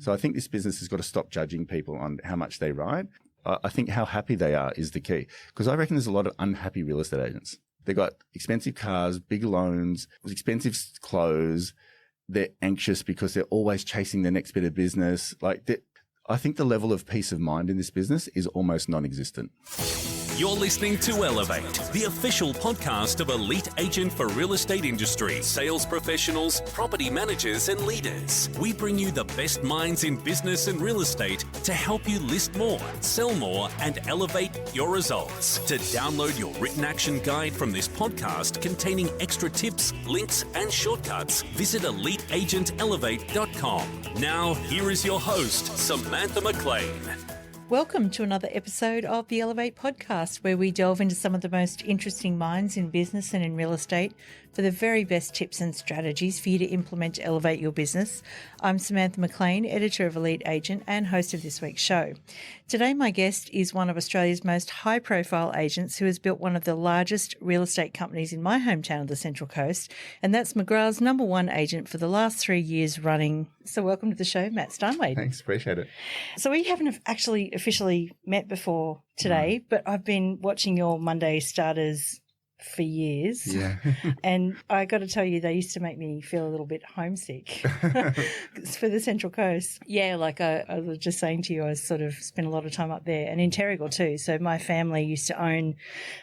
So I think this business has got to stop judging people on how much they ride. I think how happy they are is the key, because I reckon there's a lot of unhappy real estate agents. They've got expensive cars, big loans, expensive clothes. They're anxious because they're always chasing the next bit of business. I think the level of peace of mind in this business is almost non-existent. You're listening to Elevate, the official podcast of elite agent for real estate industry, sales professionals, property managers and leaders. We bring you the best minds in business and real estate to help you list more, sell more and elevate your results. To download your written action guide from this podcast containing extra tips, links and shortcuts, visit eliteagentelevate.com. Now, here is your host, Samantha McLean. Welcome to another episode of the Elevate podcast, where we delve into some of the most interesting minds in business and in real estate for the very best tips and strategies for you to implement to elevate your business. I'm Samantha McLean, editor of Elite Agent and host of this week's show. Today, my guest is one of Australia's most high-profile agents who has built one of the largest real estate companies in my hometown of the Central Coast, and that's McGrath's #1 agent for the last 3 years running. So welcome to the show, Matt Steinwede. Thanks, appreciate it. So we haven't actually officially met before today, but I've been watching your Monday starters for years. Yeah. And I got to tell you, they used to make me feel a little bit homesick for the Central Coast. Yeah, like I was just saying to you, I sort of spent a lot of time up there and in Terrigal too. So my family used to own,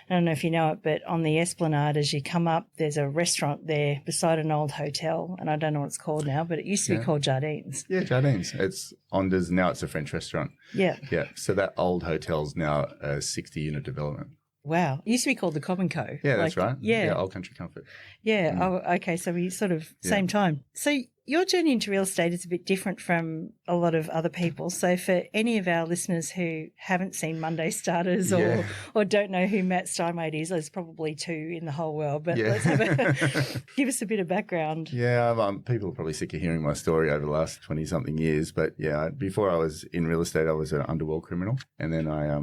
I don't know if you know it, but on the Esplanade, as you come up, there's a restaurant there beside an old hotel. And I don't know what it's called now, but it used to be called Jardines. Yeah, Jardines. It's Ondas. Now it's a French restaurant. Yeah. Yeah. So that old hotel's now a 60-unit development. Wow. It used to be called the Cobb & Co. Yeah, that's right. Yeah. Old Country Comfort. Yeah. Oh, okay. So we sort of same time. So your journey into real estate is a bit different from a lot of other people. So for any of our listeners who haven't seen Monday Starters or don't know who Matt Steinwede is, there's probably two in the whole world, but let's have give us a bit of background. Yeah, people are probably sick of hearing my story over the last 20-something years. But yeah, before I was in real estate, I was an underworld criminal. And then I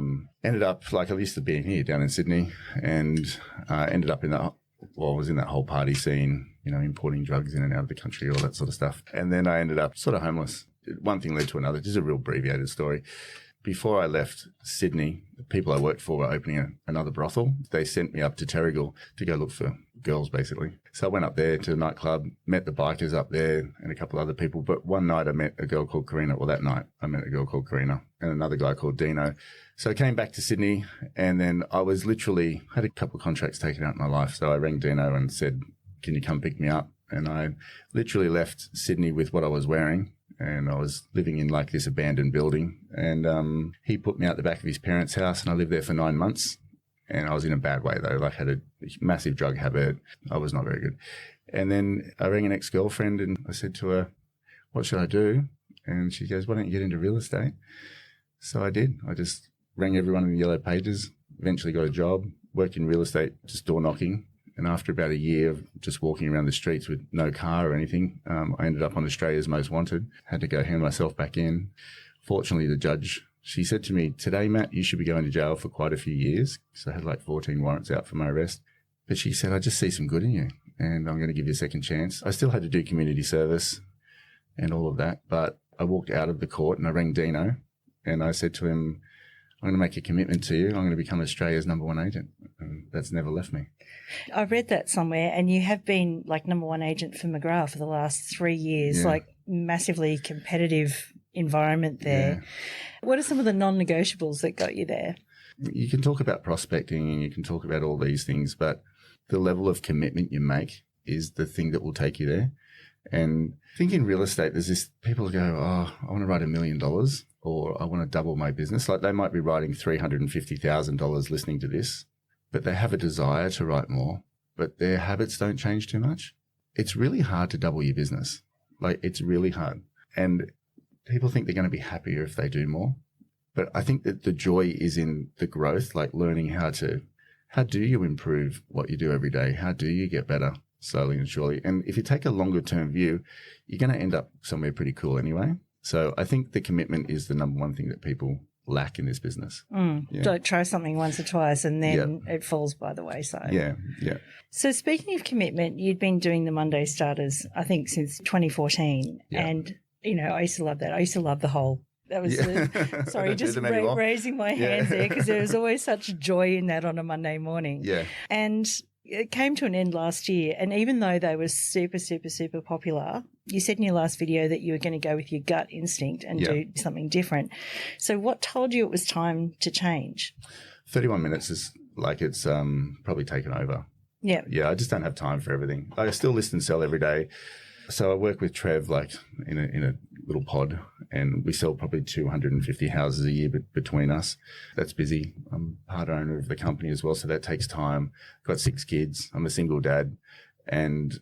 ended up, like I used to be here down in Sydney, and ended up I was in that whole party scene, importing drugs in and out of the country, all that sort of stuff. And then I ended up sort of homeless. One thing led to another. Just a real abbreviated story. Before I left Sydney, the people I worked for were opening another brothel. They sent me up to Terrigal to go look for girls, basically. So I went up there to the nightclub, met the bikers up there and a couple other people. But one night I met a girl called Karina. Well, that night I met a girl called Karina and another guy called Dino. So I came back to Sydney, and then I was had a couple of contracts taken out in my life. So I rang Dino and said, can you come pick me up? And I literally left Sydney with what I was wearing, and I was living in like this abandoned building. And he put me out the back of his parents' house, and I lived there for 9 months. And I was in a bad way though, like had a massive drug habit. I was not very good. And then I rang an ex-girlfriend and I said to her, what should I do? And she goes, why don't you get into real estate? So I did. I just rang everyone in the Yellow Pages, eventually got a job, worked in real estate, just door knocking. And after about a year of just walking around the streets with no car or anything, I ended up on Australia's Most Wanted, had to go hand myself back in. Fortunately, the judge, she said to me, today, Matt, you should be going to jail for quite a few years. So I had like 14 warrants out for my arrest. But she said, I just see some good in you and I'm going to give you a second chance. I still had to do community service and all of that. But I walked out of the court and I rang Dino and I said to him, I'm going to make a commitment to you. I'm going to become Australia's #1 agent. And that's never left me. I read that somewhere, and you have been like #1 agent for McGrath for the last 3 years, like massively competitive environment there. Yeah. What are some of the non-negotiables that got you there? You can talk about prospecting and you can talk about all these things, but the level of commitment you make is the thing that will take you there. And I think in real estate, there's this, people go, oh, I want to write $1 million or I want to double my business. Like they might be writing $350,000 listening to this, but they have a desire to write more, but their habits don't change too much. It's really hard to double your business. Like it's really hard. And people think they're going to be happier if they do more. But I think that the joy is in the growth, like learning how do you improve what you do every day? How do you get better slowly and surely? And if you take a longer term view, you're going to end up somewhere pretty cool anyway. So I think the commitment is the #1 thing that people lack in this business. Don't try something once or twice and then it falls by the wayside. Yeah. So speaking of commitment, you'd been doing the Monday Starters, I think, since 2014. Yeah. And I used to love that. I used to love the whole. That was sorry, just raising my hands there, because there was always such joy in that on a Monday morning. Yeah. And it came to an end last year. And even though they were super, super, super popular, you said in your last video that you were going to go with your gut instinct and do something different. So what told you it was time to change? 31 minutes is like it's probably taken over. Yeah. Yeah, I just don't have time for everything. I still list and sell every day. So I work with Trev like in a little pod, and we sell probably 250 houses a year between us. That's busy. I'm part owner of the company as well, so that takes time. I've got 6 kids. I'm a single dad, and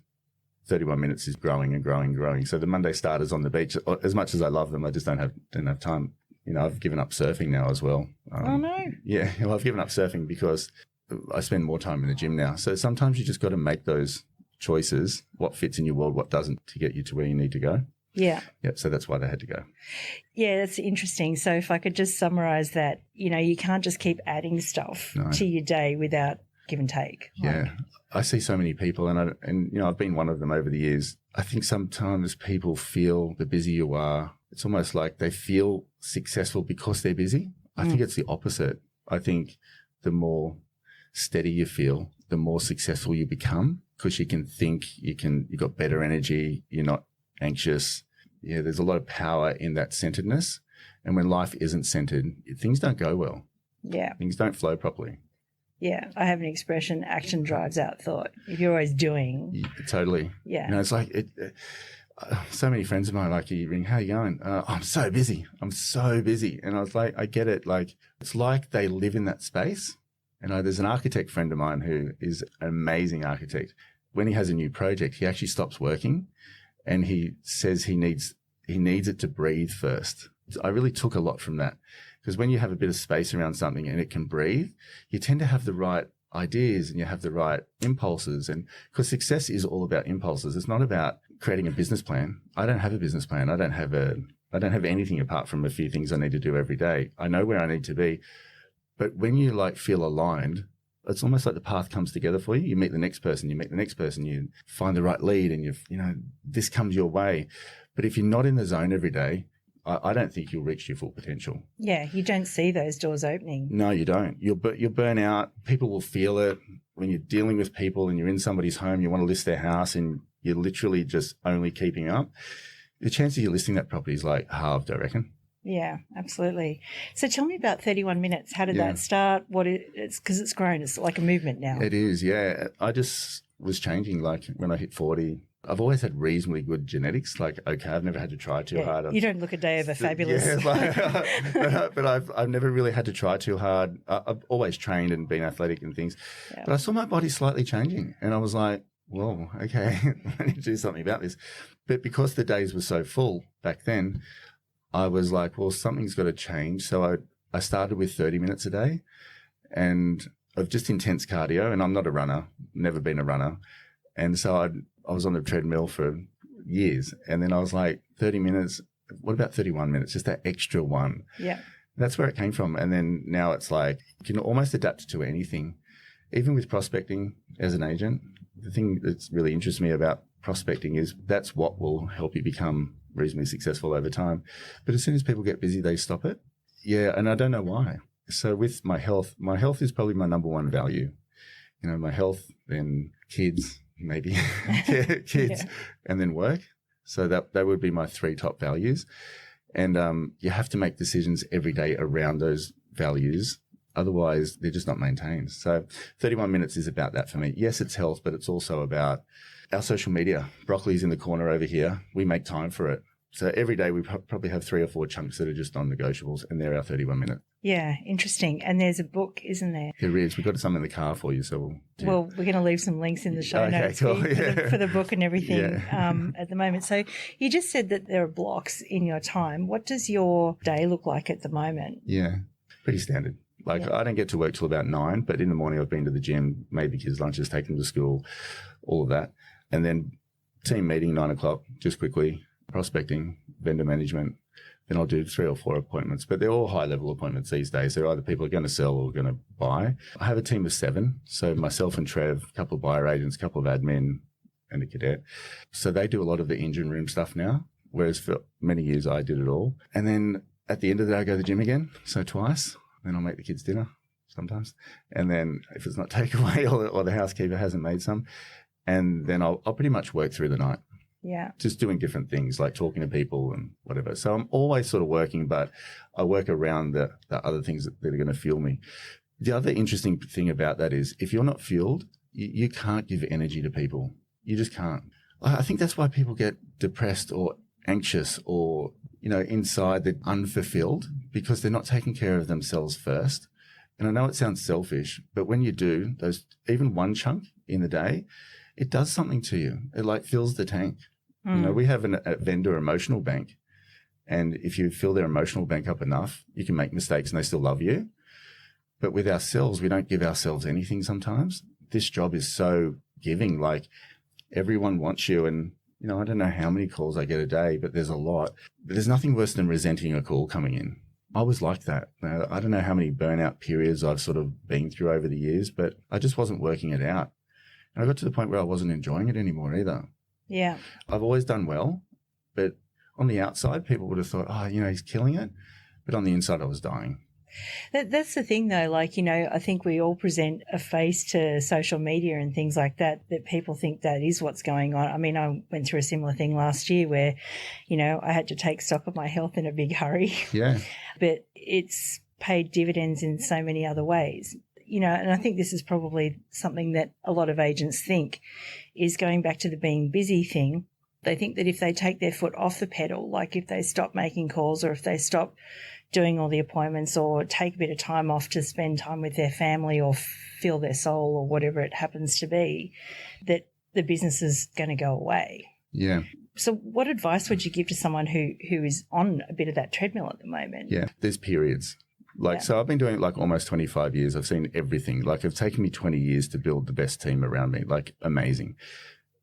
31 minutes is growing and growing and growing. So the Monday starters on the beach, as much as I love them, I just don't have time. I've given up surfing now as well. Oh, no. Yeah, I've given up surfing because I spend more time in the gym now. So sometimes you just got to make those choices, what fits in your world, what doesn't, to get you to where you need to go. Yeah. Yeah. So that's why they had to go. Yeah, that's interesting. So if I could just summarize that, you can't just keep adding stuff to your day without give and take. Yeah. I see so many people, and I've been one of them over the years. I think sometimes people feel the busier you are, it's almost like they feel successful because they're busy. I think it's the opposite. I think the more steady you feel, the more successful you become, because you can think, you've got better energy, you're not anxious. Yeah, there's a lot of power in that centeredness. And when life isn't centered, things don't go well. Yeah. Things don't flow properly. Yeah, I have an expression, action drives out thought. If you're always doing. Yeah, totally. Yeah. It's like, so many friends of mine, like, you ring, how you going? I'm so busy. And I was like, I get it. Like, it's like they live in that space. And there's an architect friend of mine who is an amazing architect. When he has a new project, he actually stops working, and he says he needs it to breathe first. I really took a lot from that, because when you have a bit of space around something and it can breathe, you tend to have the right ideas and you have the right impulses. And because success is all about impulses. It's not about creating a business plan. I don't have a business plan. I don't have anything apart from a few things I need to do every day. I know where I need to be. But when you feel aligned, it's almost like the path comes together for you. You meet the next person, you find the right lead, and this comes your way. But if you're not in the zone every day, I don't think you'll reach your full potential. Yeah, you don't see those doors opening. No, you don't. You'll burn out. People will feel it. When you're dealing with people and you're in somebody's home, you want to list their house and you're literally just only keeping up, the chance of you listing that property is halved, I reckon. Yeah, absolutely. So tell me about 31 minutes. How did that start? It's because it's grown. It's like a movement now. It is, yeah. I just was changing when I hit 40. I've always had reasonably good genetics. I've never had to try too hard. You don't look a day over fabulous. Yeah, but I've never really had to try too hard. I've always trained and been athletic and things. Yeah. But I saw my body slightly changing, and I was like, whoa, okay, I need to do something about this. But because the days were so full back then, I was like, well, something's got to change. So I started with 30 minutes a day and of just intense cardio. And I'm not a runner, never been a runner. And so I was on the treadmill for years. And then I was like, 30 minutes, what about 31 minutes? Just that extra one. Yeah. That's where it came from. And then now it's like, you can almost adapt to anything. Even with prospecting as an agent, the thing that's really interests me about prospecting is that's what will help you become reasonably successful over time. But as soon as people get busy, they stop it. Yeah, and I don't know why. So with my health is probably my number one value. My health, then kids, maybe kids, and then work. So that would be my 3 top values. And you have to make decisions every day around those values. Otherwise, they're just not maintained. So 31 minutes is about that for me. Yes, it's health, but it's also about our social media. Broccoli's in the corner over here. We make time for it. So every day we probably have 3 or 4 chunks that are just non-negotiables, and they're our 31 minutes. Yeah, interesting. And there's a book, isn't there? There is. We've got some in the car for you. So we're going to leave some links in the show notes cool. for the book and everything at the moment. So you just said that there are blocks in your time. What does your day look like at the moment? Yeah, pretty standard. I don't get to work till about 9, but in the morning I've been to the gym, made the kids' lunches, taken them to school, all of that. And then team meeting, 9 o'clock, just quickly, prospecting, vendor management. Then I'll do 3 or 4 appointments, but they're all high-level appointments these days. They're either people are going to sell or going to buy. I have a team of 7, so myself and Trev, a couple of buyer agents, a couple of admin, and a cadet. So they do a lot of the engine room stuff now. whereas for many years I did it all. And then at the end of the day, I go to the gym again, so twice. Then I'll make the kids dinner sometimes. And then if it's not takeaway or the housekeeper hasn't made some, and then I'll pretty much work through the night. Yeah. Just doing different things like talking to people and whatever. So I'm always sort of working, but I work around the other things that are going to fuel me. The other interesting thing about that is if you're not fueled, you can't give energy to people. You just can't. I think that's why people get depressed or anxious or, inside they're unfulfilled because they're not taking care of themselves first. And I know it sounds selfish, but when you do, even one chunk in the day, it does something to you. It like fills the tank. We have a vendor emotional bank. And if you fill their emotional bank up enough, you can make mistakes and they still love you. But with ourselves, we don't give ourselves anything sometimes. This job is so giving, like everyone wants you. And, I don't know how many calls I get a day, but there's a lot. But there's nothing worse than resenting a call coming in. I was like that. Now, I don't know how many burnout periods I've sort of been through over the years, but I just wasn't working it out. And I got to the point where I wasn't enjoying it anymore either. Yeah. I've always done well, but on the outside, people would have thought, he's killing it. But on the inside, I was dying. That's the thing, though. I think we all present a face to social media and things like that people think that is what's going on. I mean, I went through a similar thing last year where, I had to take stock of my health in a big hurry. Yeah. But it's paid dividends in so many other ways. And I think this is probably something that a lot of agents think is going back to the being busy thing. They think that if they take their foot off the pedal, like if they stop making calls or if they stop doing all the appointments or take a bit of time off to spend time with their family or fill their soul or whatever it happens to be, that the business is going to go away. Yeah. So what advice would you give to someone who is on a bit of that treadmill at the moment? Yeah, there's periods. So I've been doing it almost 25 years. I've seen everything. It's taken me 20 years to build the best team around me, amazing.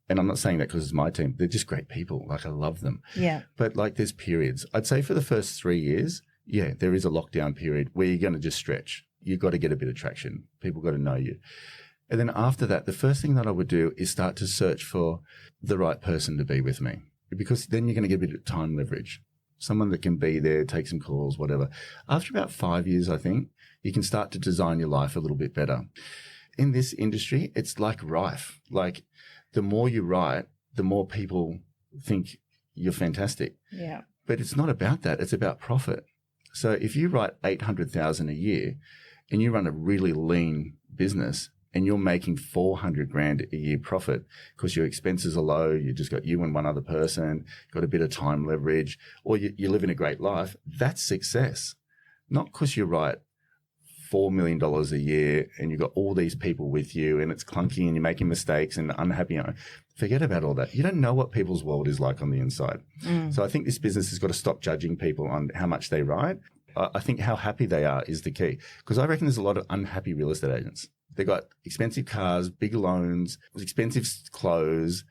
And I'm not saying that because it's my team. They're just great people. I love them. Yeah. But there's periods. I'd say for the first 3 years, yeah, there is a lockdown period where you're going to just stretch. You've got to get a bit of traction. People got to know you. And then after that, the first thing that I would do is start to search for the right person to be with me, because then you're going to get a bit of time leverage. Someone that can be there, take some calls, whatever. After about 5 years, I think, you can start to design your life a little bit better. In this industry, it's rife. The more you write, the more people think you're fantastic. Yeah. But it's not about that. It's about profit. So if you write 800,000 a year and you run a really lean business and you're making 400 grand a year profit because your expenses are low, you just got you and one other person, got a bit of time leverage, or you live in a great life, that's success. Not because you write $4 million a year and you've got all these people with you and it's clunky and you're making mistakes and unhappy. Forget about all that. You don't know what people's world is like on the inside. So I think this business has got to stop judging people on how much they write. I think how happy they are is the key, because I reckon there's a lot of unhappy real estate agents. They've got expensive cars, big loans, expensive clothes.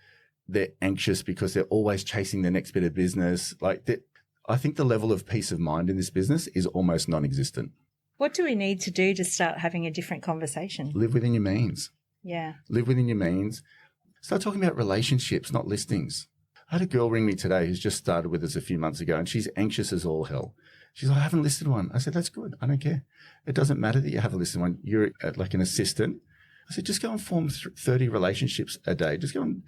They're anxious because they're always chasing the next bit of business. I think the level of peace of mind in this business is almost non-existent. What do we need to do to start having a different conversation? Live within your means. Yeah. Live within your means. Start talking about relationships, not listings. I had a girl ring me today who's just started with us a few months ago, and she's anxious as all hell. She's like, I haven't listed one. I said, that's good. I don't care. It doesn't matter that you have a listed one. You're like an assistant. I said, just go and form 30 relationships a day. Just go and,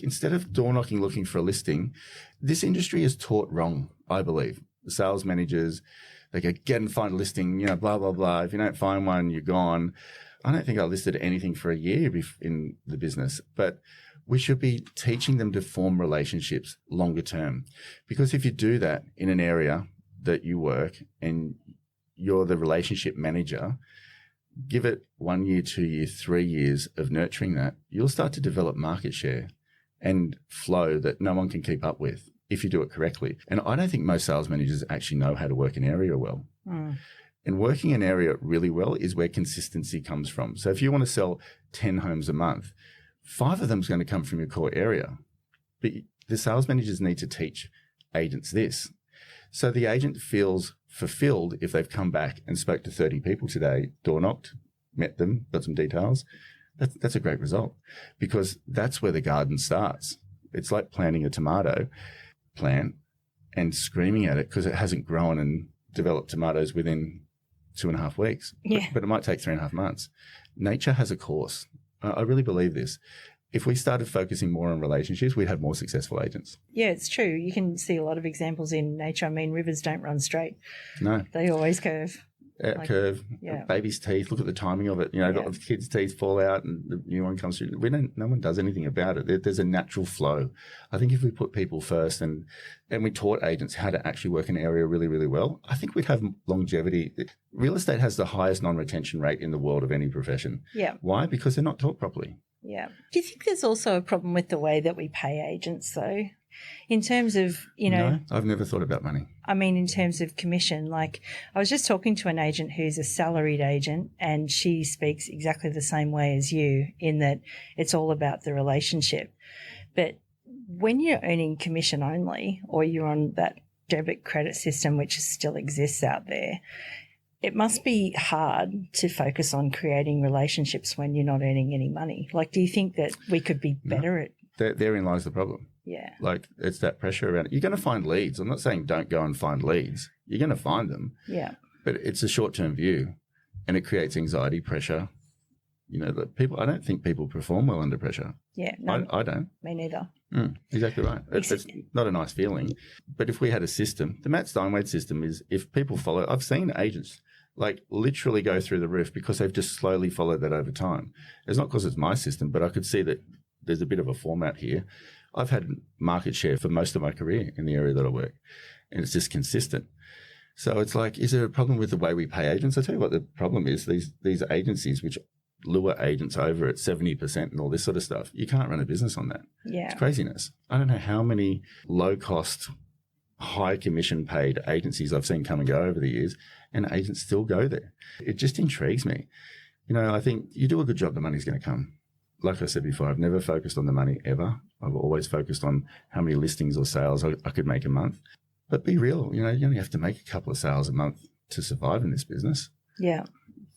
instead of door knocking looking for a listing, this industry is taught wrong, I believe. The sales managers, they go, get and find a listing, blah, blah, blah. If you don't find one, you're gone. I don't think I listed anything for a year in the business, but we should be teaching them to form relationships longer term. Because if you do that in an area that you work and you're the relationship manager, give it 1 year, 2 years, 3 years of nurturing that, you'll start to develop market share and flow that no one can keep up with if you do it correctly. And I don't think most sales managers actually know how to work an area well. And working an area really well is where consistency comes from. So if you want to sell 10 homes a month, 5 of them is going to come from your core area. But the sales managers need to teach agents this. So the agent feels fulfilled if they've come back and spoke to 30 people today, door knocked, met them, got some details. That's a great result, because that's where the garden starts. It's like planting a tomato. plant and screaming at it because it hasn't grown and developed tomatoes within 2.5 weeks. Yeah. But it might take 3.5 months. Nature has a course. I really believe this. If we started focusing more on relationships, we'd have more successful agents. Yeah, it's true. You can see a lot of examples in nature. I mean, rivers don't run straight. No. They always curve. Curve, yeah. Baby's teeth, look at the timing of it. You know, the kids' teeth fall out and the new one comes through. No one does anything about it. There's a natural flow. I think if we put people first and we taught agents how to actually work an area really, really well, I think we'd have longevity. Real estate has the highest non-retention rate in the world of any profession. Yeah. Why? Because they're not taught properly. Yeah. Do you think there's also a problem with the way that we pay agents, though? In terms of, No, I've never thought about money. I mean, in terms of commission, like I was just talking to an agent who's a salaried agent, and she speaks exactly the same way as you in that it's all about the relationship. But when you're earning commission only, or you're on that debit credit system, which still exists out there, it must be hard to focus on creating relationships when you're not earning any money. Like, do you think that we could be better at? Therein lies the problem. Yeah. Like, it's that pressure around it. You're going to find leads. I'm not saying don't go and find leads. You're going to find them. Yeah. But it's a short-term view, and it creates anxiety, pressure. You know, I don't think people perform well under pressure. Yeah. No, I don't. me neither. Exactly right. It's not a nice feeling. But if we had a system, the Matt Steinwede system is if people follow, I've seen agents like literally go through the roof because they've just slowly followed that over time. It's not because it's my system, but I could see that there's a bit of a format here. I've had market share for most of my career in the area that I work, and it's just consistent. So it's like, is there a problem with the way we pay agents? I'll tell you what the problem is. These agencies which lure agents over at 70% and all this sort of stuff, you can't run a business on that. Yeah. It's craziness. I don't know how many low-cost, high commission paid agencies I've seen come and go over the years, and agents still go there. It just intrigues me. You know, I think you do a good job, the money's going to come. Like I said before, I've never focused on the money ever. I've always focused on how many listings or sales I could make a month. But be real, you know, you only have to make a couple of sales a month to survive in this business. Yeah.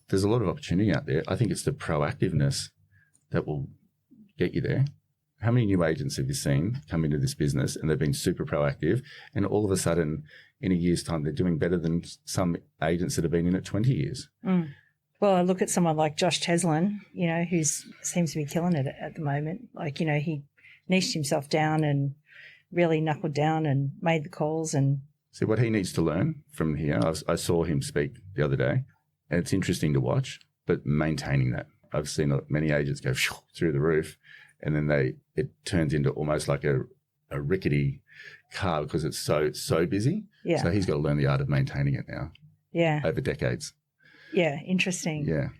There's a lot of opportunity out there. I think it's the proactiveness that will get you there. How many new agents have you seen come into this business and they've been super proactive, and all of a sudden in a year's time they're doing better than some agents that have been in it 20 years? Well, I look at someone like Josh Teslin, you know, who seems to be killing it at the moment. Like, you know, he niched himself down and really knuckled down and made the calls. And see what he needs to learn from here. I saw him speak the other day, and it's interesting to watch, but maintaining that. I've seen many agents go through the roof, and then it turns into almost like a rickety car because it's so busy. Yeah. So he's got to learn the art of maintaining it now. Yeah. Over decades. Yeah, interesting. Yeah.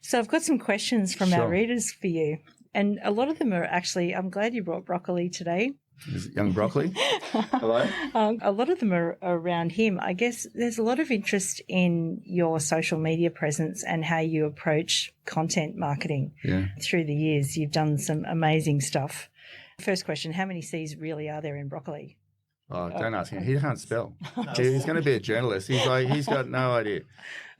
So I've got some questions from Sure. our readers for you. And a lot of them are actually, I'm glad you brought broccoli today. Is it young broccoli? Hello? A lot of them are around him. I guess there's a lot of interest in your social media presence and how you approach content marketing. Yeah. Through the years. You've done some amazing stuff. First question, how many C's really are there in broccoli? Oh, don't ask him. He can't spell. He's going to be a journalist. He's got no idea.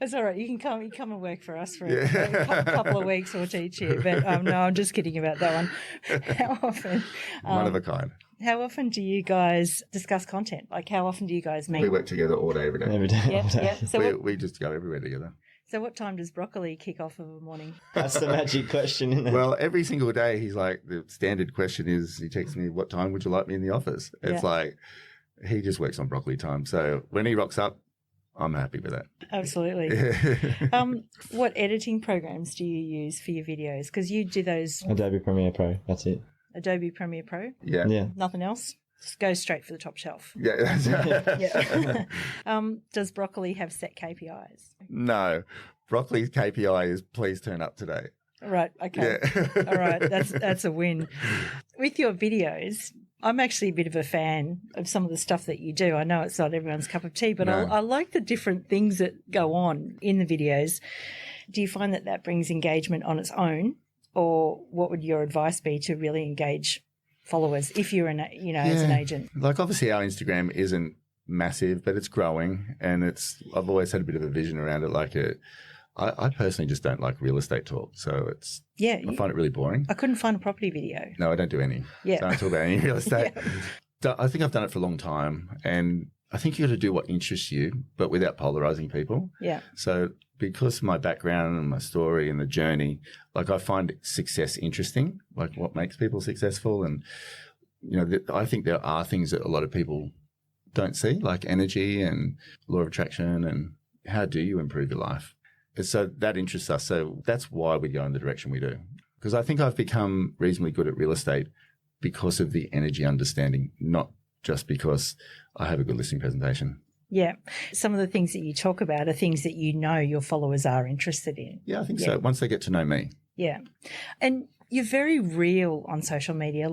That's all right. You can come and work for us for a couple of weeks. We'll teach you. But no, I'm just kidding about that one. How often? One of a kind. How often do you guys discuss content? Like, how often do you guys meet? We work together all day, every day. Every day. Yeah, all day. yeah. So we just go everywhere together. So what time does broccoli kick off of a morning? That's the magic question, isn't it? Well, every single day he's like, the standard question is, he texts me, what time would you like me in the office? It's like, he just works on broccoli time. So when he rocks up, I'm happy with that. Absolutely. What editing programs do you use for your videos? Because you do those Adobe Premiere Pro, that's it. Adobe Premiere Pro. Yeah. Yeah. Nothing else? Just go straight for the top shelf. Yeah. Yeah. Does broccoli have set KPIs? No. Broccoli's KPI is please turn up today. Right. Okay. Yeah. All right. That's a win. With your videos, I'm actually a bit of a fan of some of the stuff that you do. I know it's not everyone's cup of tea, but No. I like the different things that go on in the videos. Do you find that brings engagement on its own, or what would your advice be to really engage followers if you're as an agent? Like, obviously our Instagram isn't massive, but it's growing, and I've always had a bit of a vision around it. Like I personally just don't like real estate talk, so I find it really boring. I couldn't find a property video. No, I don't do any. Yeah. So I don't talk about any real estate. I think I've done it for a long time, and I think you got to do what interests you, but without polarizing people. Yeah. So because of my background and my story and the journey, like I find success interesting, like what makes people successful. And, I think there are things that a lot of people don't see, like energy and law of attraction and how do you improve your life. And so that interests us. So that's why we go in the direction we do. Because I think I've become reasonably good at real estate because of the energy understanding, not just because I have a good listing presentation. Yeah. Some of the things that you talk about are things that your followers are interested in. Yeah, I think so. Once they get to know me. Yeah. And you're very real on social media.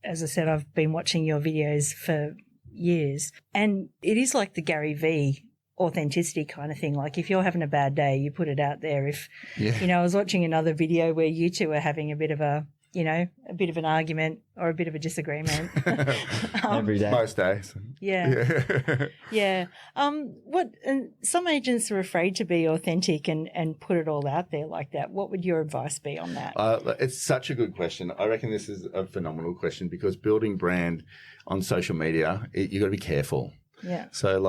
As I said, I've been watching your videos for years, and it is like the Gary V authenticity kind of thing. Like if you're having a bad day, you put it out there. I was watching another video where you two are having a bit of an argument or a bit of a disagreement. Every day. Most days. Yeah. Yeah. And some agents are afraid to be authentic and put it all out there like that. What would your advice be on that? It's such a good question. I reckon this is a phenomenal question because building brand on social media, you got to be careful. Yeah. So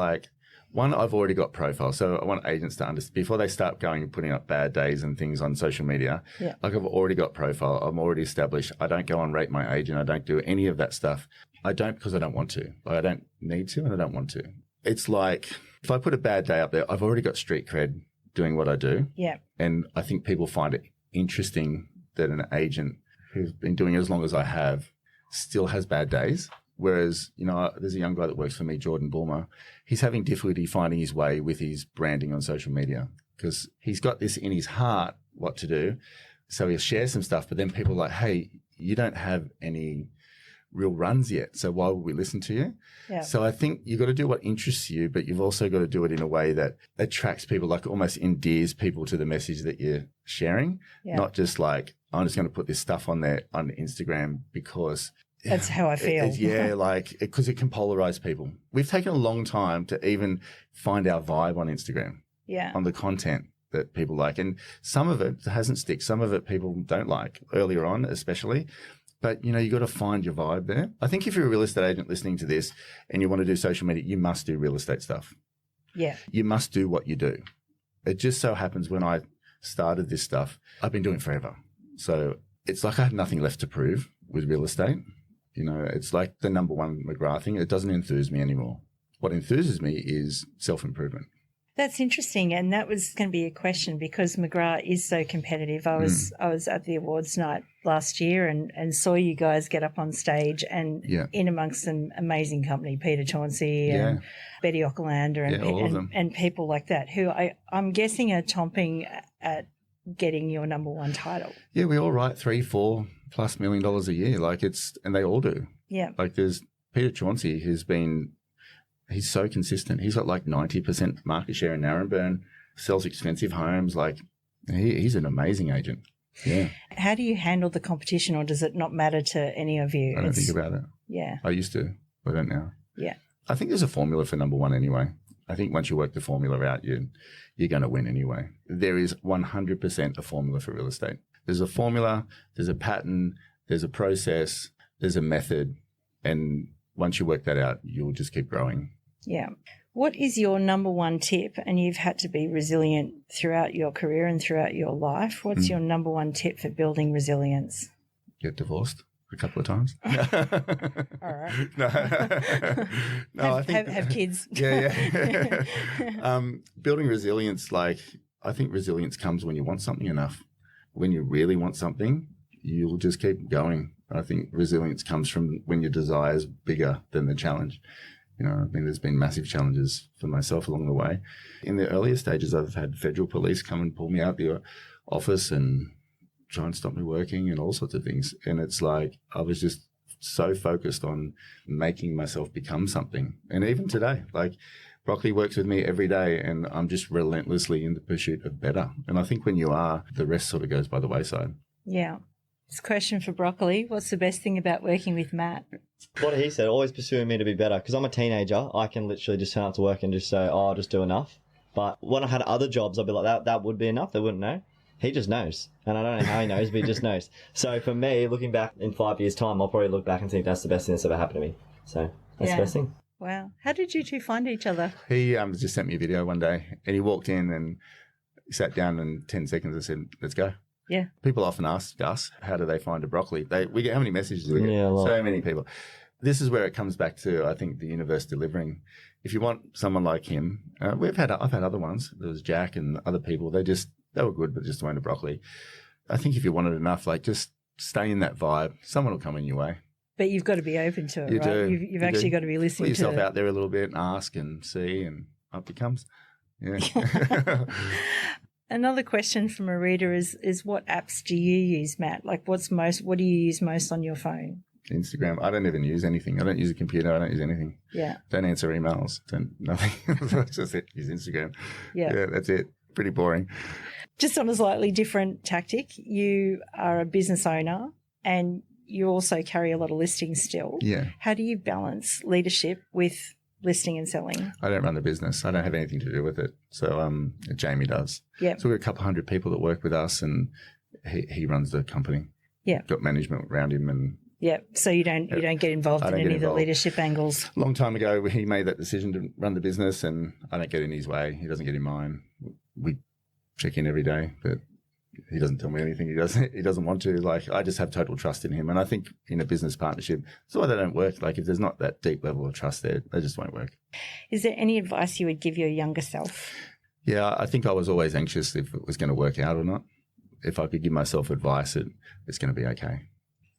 one, I've already got profiles. So I want agents to understand before they start going and putting up bad days and things on social media. Yeah. I've already got profile. I'm already established. I don't go and rate my agent. I don't do any of that stuff. I don't because I don't want to. I don't need to and I don't want to. It's like if I put a bad day up there, I've already got street cred doing what I do. Yeah. And I think people find it interesting that an agent who's been doing it as long as I have still has bad days. Whereas, there's a young guy that works for me, Jordan Bulmer. He's having difficulty finding his way with his branding on social media because he's got this in his heart what to do. So he'll share some stuff, but then people are like, hey, you don't have any real runs yet. So why would we listen to you? Yeah. So I think you've got to do what interests you, but you've also got to do it in a way that attracts people, like almost endears people to the message that you're sharing. Yeah. Not just like, I'm just going to put this stuff on there on Instagram because that's how I feel. Because it can polarize people. We've taken a long time to even find our vibe on Instagram. Yeah. On the content that people like. And some of it hasn't stick. Some of it people don't like earlier on, especially. But, you got to find your vibe there. I think if you're a real estate agent listening to this and you want to do social media, you must do real estate stuff. Yeah. You must do what you do. It just so happens when I started this stuff, I've been doing it forever. So it's like I had nothing left to prove with real estate. It's like the number one McGrath thing. It doesn't enthuse me anymore. What enthuses me is self-improvement. That's interesting. And that was going to be a question because McGrath is so competitive. I was at the awards night last year and saw you guys get up on stage and in amongst some amazing company, Peter Chauncey and Betty Ockelander and people like that who I'm guessing are chomping at getting your number one title. Yeah, we all write $3-4+ million a year. And they all do. Yeah. There's Peter Chauncey he's so consistent. He's got 90% market share in Narrabeen, sells expensive homes. He's an amazing agent. Yeah. How do you handle the competition or does it not matter to any of you? I don't think about it. Yeah. I used to, but I don't now. Yeah. I think there's a formula for number one anyway. I think once you work the formula out, you're going to win anyway. There is 100% a formula for real estate. There's a formula, there's a pattern, there's a process, there's a method. And once you work that out, you'll just keep growing. Yeah. What is your number one tip? And you've had to be resilient throughout your career and throughout your life. What's your number one tip for building resilience? Get divorced a couple of times. All right. No, I think have kids. Yeah. Building resilience, I think resilience comes when you want something enough. When you really want something, you'll just keep going. I think resilience comes from when your desire is bigger than the challenge. There's been massive challenges for myself along the way. In the earlier stages, I've had federal police come and pull me out the office and try and stop me working and all sorts of things. And it's I was just so focused on making myself become something. And even today, Broccoli works with me every day and I'm just relentlessly in the pursuit of better. And I think when you are, the rest sort of goes by the wayside. Yeah. This question for Broccoli. What's the best thing about working with Matt? What he said, always pursuing me to be better. Because I'm a teenager, I can literally just turn up to work and just say, I'll just do enough. But when I had other jobs, I'd be like, that would be enough. They wouldn't know. he just knows. And I don't know how he knows, but he just knows. So for me, looking back in 5 years' time, I'll probably look back and think that's the best thing that's ever happened to me. So that's the best thing. Wow. How did you two find each other? He just sent me a video one day, and he walked in and sat down in 10 seconds and said, let's go. Yeah. People often ask us, how do they find a broccoli? We get, how many messages do we get? Yeah, a lot. So many people. This is where it comes back to, I think, the universe delivering. If you want someone like him, I've had other ones. There was Jack and other people. They were good, but just weren't a broccoli. I think if you want it enough, like just stay in that vibe. Someone will come in your way. But you've got to be open to it, You right? do. You've actually got to be listening Put yourself to out there a little bit and ask and see, and up it comes. Yeah. Another question from a reader is what apps do you use, Matt? Like what do you use most on your phone? Instagram. I don't even use anything. I don't use a computer. I don't use anything. Yeah. Don't answer emails. Nothing. That's just it. Use Instagram. Yeah. That's it. Pretty boring. Just on a slightly different tactic, you are a business owner and you also carry a lot of listings still. Yeah. How do you balance leadership with listing and selling? I don't run the business. I don't have anything to do with it. So Jamie does. Yeah. So we've got a couple hundred people that work with us, and he runs the company. Yeah. Got management around him, and yeah. So you don't get involved in any of the leadership angles. A long time ago, he made that decision to run the business, and I don't get in his way. He doesn't get in mine. We check in every day, but he doesn't tell me anything. He doesn't want to. Like, I just have total trust in him. And I think in a business partnership, that's why they don't work. Like, if there's not that deep level of trust there, they just won't work. Is there any advice you would give your younger self? Yeah, I think I was always anxious if it was going to work out or not. If I could give myself advice, it's going to be okay.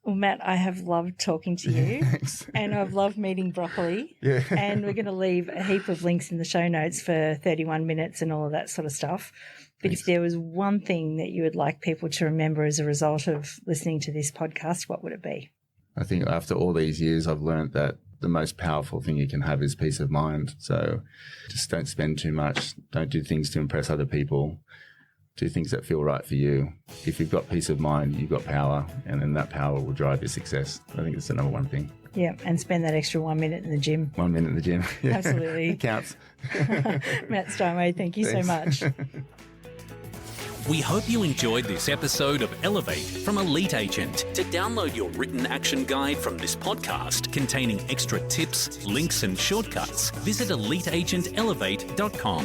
Well, Matt, I have loved talking to you. Thanks. And I've loved meeting Broccoli. Yeah. And we're going to leave a heap of links in the show notes for 31 minutes and all of that sort of stuff. But Thanks. if there was one thing that you would like people to remember as a result of listening to this podcast, what would it be? I think after all these years, I've learned that the most powerful thing you can have is peace of mind. So just don't spend too much. Don't do things to impress other people. Do things that feel right for you. If you've got peace of mind, you've got power, and then that power will drive your success. I think it's the number one thing. Yeah, and spend that extra 1 minute in the gym. 1 minute in the gym. Yeah. Absolutely. It counts. Matt Steinwede, thank you so much. We hope you enjoyed this episode of Elevate from Elite Agent. To download your written action guide from this podcast containing extra tips, links and shortcuts, visit eliteagentelevate.com.